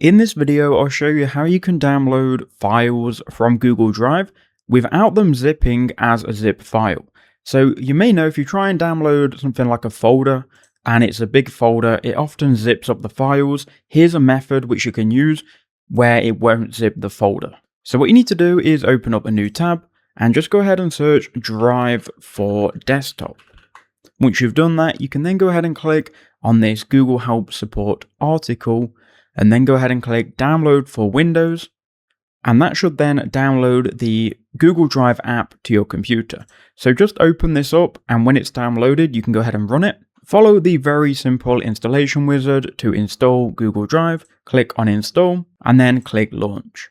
In this video, I'll show you how you can download files from Google Drive without them zipping as a zip file. So you may know if you try and download something like a folder and it's a big folder, it often zips up the files. Here's a method which you can use where it won't zip the folder. So what you need to do is open up a new tab and just go ahead and search Drive for Desktop. Once you've done that, you can then go ahead and click on this Google Help Support article and then go ahead and click Download for Windows. And that should then download the Google Drive app to your computer. So just open this up, and when it's downloaded, you can go ahead and run it. Follow the very simple installation wizard to install Google Drive. Click on Install and then click Launch.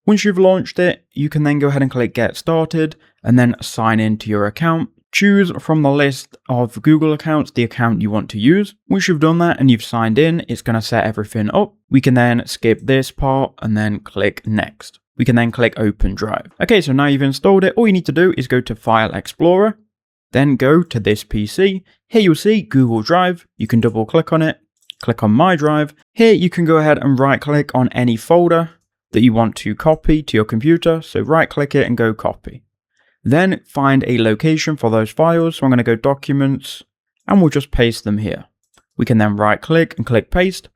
Once you've launched it, you can then go ahead and click Get Started and then sign in to your account. Choose from the list of Google accounts the account you want to use. Once you've done that and you've signed in, it's going to set everything up. We can then skip this part and then click Next. We can then click Open Drive. Okay, so now you've installed it. All you need to do is go to File Explorer, then go to this PC. Here you'll see Google Drive. You can double click on it, click on My Drive. Here you can go ahead and right click on any folder that you want to copy to your computer. So right click it and go copy. Then find a location for those files. So I'm going to go Documents and we'll just paste them here. We can then right click and click Paste.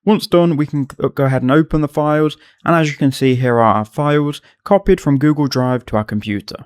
Once done, we can go ahead and open the files. And as you can see, here are our files copied from Google Drive to our computer.